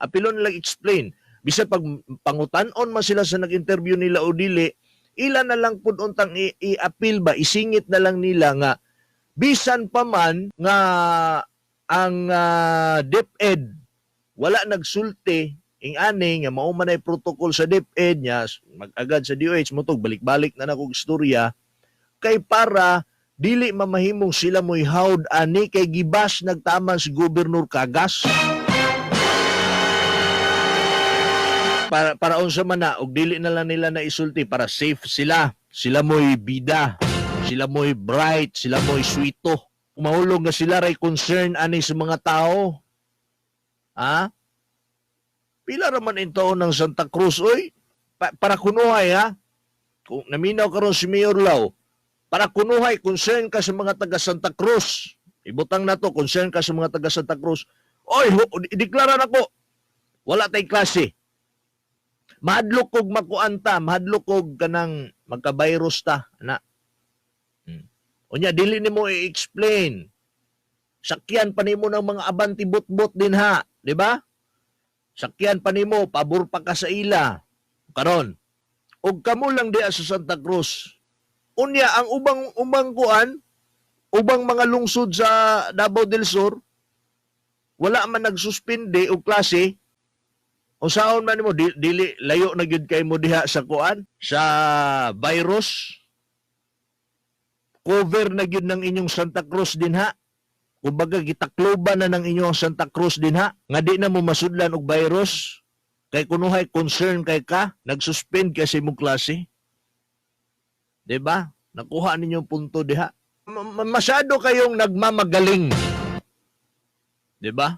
apilon lang explain. Bisan pag pangutan-on man sila sa nag-interview nila o dili, ila na lang pud untang i-appeal ba, isingit na lang nila nga bisan pa man nga ang DepEd wala nagsulti ing-ani nga mao man ay protocol sa DepEd nya mag-agad sa DOH mo tog balik-balik na nako istorya kay para dili mamahimong sila mo'y hawd ani kay gibas nagtaman si Gobernur Cagas. Para unsa man na og dili na lang nila na isulti para safe sila. Sila mo'y bida, sila mo'y bright, sila mo'y sweeto. Umahulog nga sila ray concern ani sa mga tao. Ha? Pila raman in taon ng Santa Cruz oy? Para kunuhay ha. Kung naminaw karon si Mayor Lau, para kunuhay concern ka sa mga taga Santa Cruz. Ibutang na to, concern ka sa mga taga Santa Cruz. Oy, ideklara nako. Wala tay klase. Mahadlok kog makuanta, mahadlok kog kanang magka-virus ta, ana. Unya dili nimo i-explain. Sakyan pa nimo ng mga abanti bot-bot din ha, di ba? Sakyan pa nimo, pabor pa ka sa ila. Karon, og kamo lang diha sa Santa Cruz. Unya ang ubang kuan, ubang mga lungsod sa Davao del Sur, wala man nagsuspinde og klase. O saon man mo dili layo na gyud kay mo diha sa kuan, sa virus. Cover na gyud ng inyong Santa Cruz din ha. Kumbaga gitakloban na ng inyong Santa Cruz din ha. Nga di na mo masudlan og virus. Kay kunuhay concern kay ka, nagsuspend ka sa imong klase. Diba? Nakuha ninyong punto diha. Masyado kayong nagmamagaling. Diba?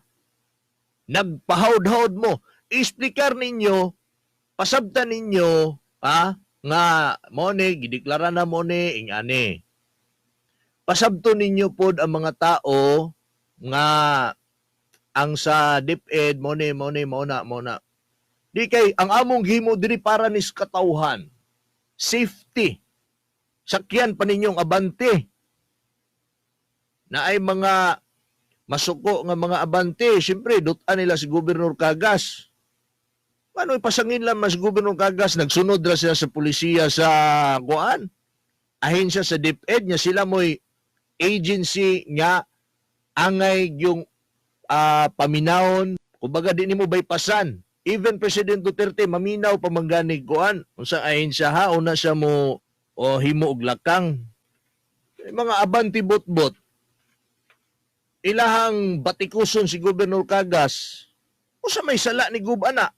Nagpahawd-hawd mo. Isplikar ninyo, pasabtan ninyo, nga mo ni, gideklara na mo ni, ingani. Pasabto ninyo pod ang mga tao nga ang sa DepEd mo na. Di kay ang among gihimo diri para nis katawhan. Safety. Sakyan pa ninyong abante. Na ay mga masuko nga mga abante, siyempre dutan nila si Gobernur Cagas. Ano ipasangin lang mas Gobernur Cagas, nagsunod ra sila sa pulisiya sa kuan. Ahensya sa DepEd nya sila mo'y agency nga angay yung paminawon, kumbaga di nimo bypassan. Even President Duterte maminaw pamangganig kuan unsa ahensya ha una siya mo o himo og lakang. Mga abanti bot-bot ilahang batikuson si Gobernur Cagas. Usa may sala ni Gubana.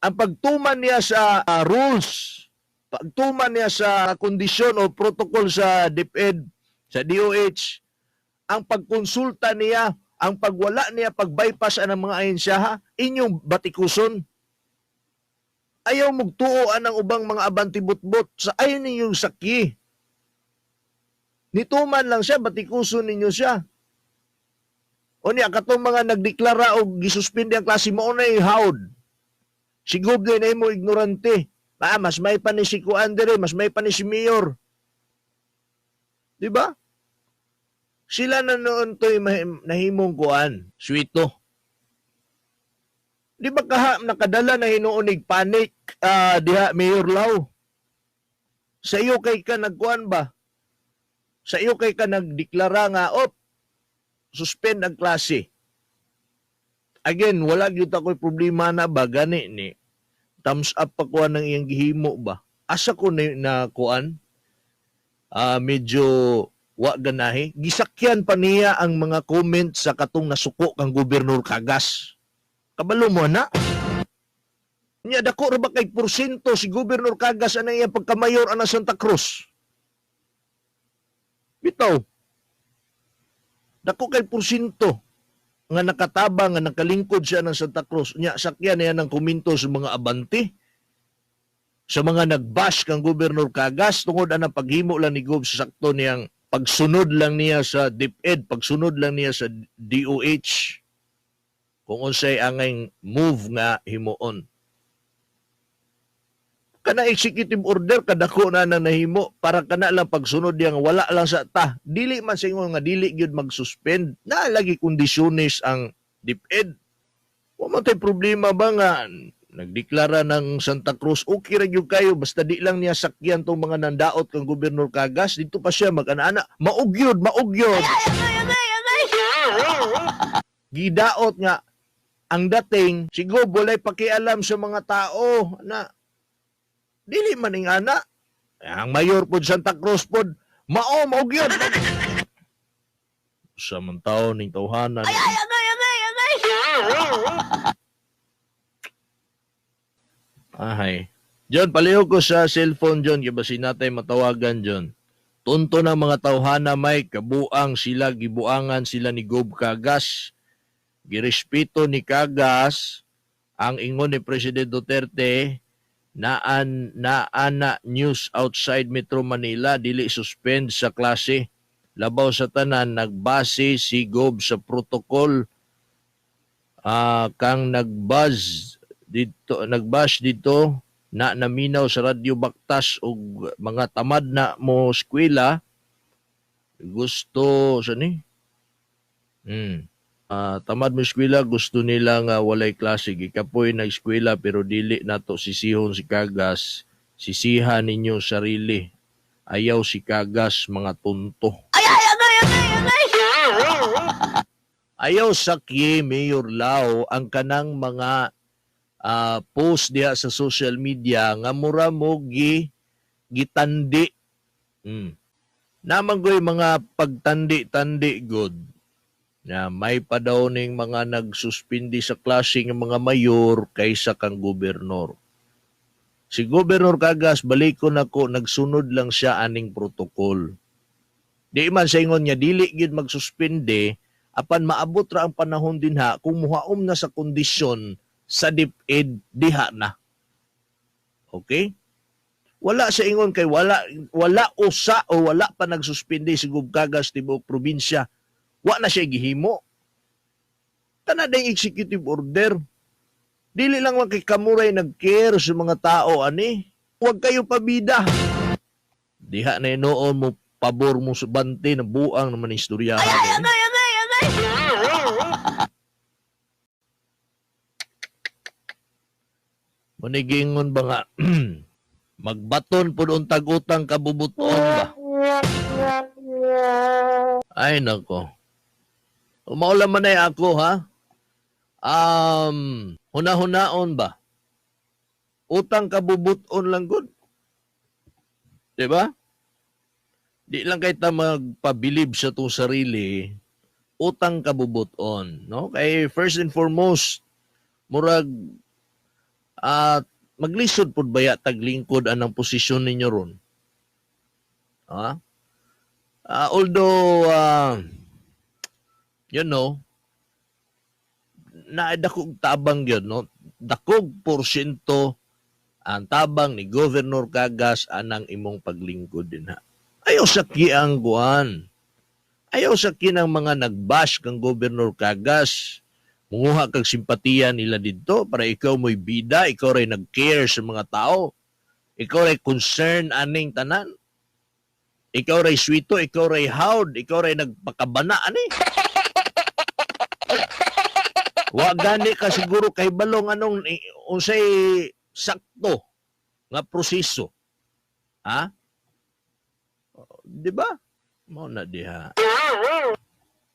Ang pagtuman niya sa rules, pagtuman niya sa kondisyon o protocol sa DepEd, sa DOH, ang pagkonsulta niya, ang pagwala niya, pag-bypass ang mga ahensyaha, inyong batikuson. Ayaw magtuoan ang ubang mga abantibot-bot sa ayaw ninyong saki. Nituman lang siya, batikuson ninyo siya. O niya, katong mga nagdeklara o gisuspindi ang klase mo na hawd. Sigub din ay mo ignorante. Mas may pa ni si Kuandere, mas may pa ni si Mayor. Diba? Sila na noon to'y nahimong kuan, sweeto. Di ba nakadala na hinuunig panic diha Mayor Lau? Sa iyo kay ka nagkuan ba? Sa iyo kay ka nagdeklara nga, suspend ang klase. Again, wala gyud ako'y problema na ba gani ni thumbs up pa kuan ng iyang gihimo ba? Asa ko na kuan medyo wa ganahi. Gisakyan pa niya ang mga comment sa katong nasuko kang Gobernur Cagas. Kabalo mo na? Nya dako ra ba kay porsyento si Gobernur Cagas ana iyang pagkamayor ana Santa Cruz? Bitaw. Dako kay porsyento nga nakatabang, nga nakalingkod siya ng Santa Cruz. Nya, sakyan niya ng kuminto sa mga abanti, sa mga nagbash kang Gobernur Cagas, tungod ang paghimo lang ni Gob sa sakto niyang pagsunod lang niya sa DepEd, pagsunod lang niya sa DOH, kung unsay angay move nga himuon. Kana executive order kadako na nahimo para kana lang pagsunod yang wala lang sa ta. Dili man sa ingon nga dili gyud mag-suspend. Na lagi kondisyones ang DepEd. Wa man tay problema ba nga nagdeklara ng Santa Cruz, okay ra gyud kayo basta di lang niya sakyan tong mga nandaot kang Gobernador Cagas, dito pa siya mag-ana maugyod. Gidaot nga ang dating si Gob walay pakialam sa mga tao na dili man ing ana. Ang mayor pod Santa Cruz pod maugyod. Sa man taon ning tawhanan. Ahay. John, palihog ko sa cellphone, John. Kaya natay matawagan, John. Tunto ng mga tawhana may kabuang sila, gibuangan sila ni Gob Cagas. Girespeto ni Cagas ang ingon ni President Duterte na news outside Metro Manila dili suspend sa klase. Labaw sa tanan, nagbase si Gob sa protocol kang nagbuzz dito na naminaw sa radyo baktas og mga tamad na mo eskwela gusto sa ni tamad mo eskwela gusto nila nga walay klase gikapoy na eskwela pero dili nato sisihon si Cagas, sisihan ninyo sarili, ayaw si Cagas mga tunto. Ayaw sakye Mayor Lao ang kanang mga post diha sa social media nga mura mo gitandi. Namanggoy mga pagtandi-tandi good. Na may pa daw ning mga nagsuspindi sa klase ng mga mayor kaysa kang gobernador. Si Gobernador Cagas balikon ako nagsunod lang siya aning protokol. Di man sa ingon niya dili gid magsuspinde apan maabot ra ang panahon dinha kung muhaom na sa kondisyon sa DepEd diha na. Okay? Wala sa ingon kay wala usa o wala pa nagsuspindi si Gob Cagas tibuok probinsya. Wa na siya gihimo. Tana day executive order. Dili lang kay kamuray nag-care sa mga tao ani. Huwag kayo pabida. Diha na inoon mo pabor mo sa bante na buang naman istoryahan. Manigingon ba nga magbaton po doon tag-utang kabubuton ba? Ay nako. Umaula man ay ako ha. Huna-hunaon ba? Utang kabubuton lang good. Diba? Di lang kay ta magpabilib sa itong sarili, utang kabubuton. No? Kay first and foremost, murag maglisod pod baya taglingkod anang posisyon ninyo ron. Although you know, naadakog tabang yun, no? Dakog porsyento ang tabang ni Governor Cagas anang imong paglingkod din ha. Ayaw saki ang guan. Ayaw saki ng mga nagbash kang Governor Cagas. Munguha kag simpatiya nila dito para ikaw mo'y bida, ikaw ray nag-care sa mga tao. Ikaw ray concern aning tanan. Ikaw ray sweeto, ikaw ray howd, ikaw ray nagpakabana ani. Wa gani ka siguro kay balong anong unsay sakto nga proseso. Ha? Di ba? Mao na diha.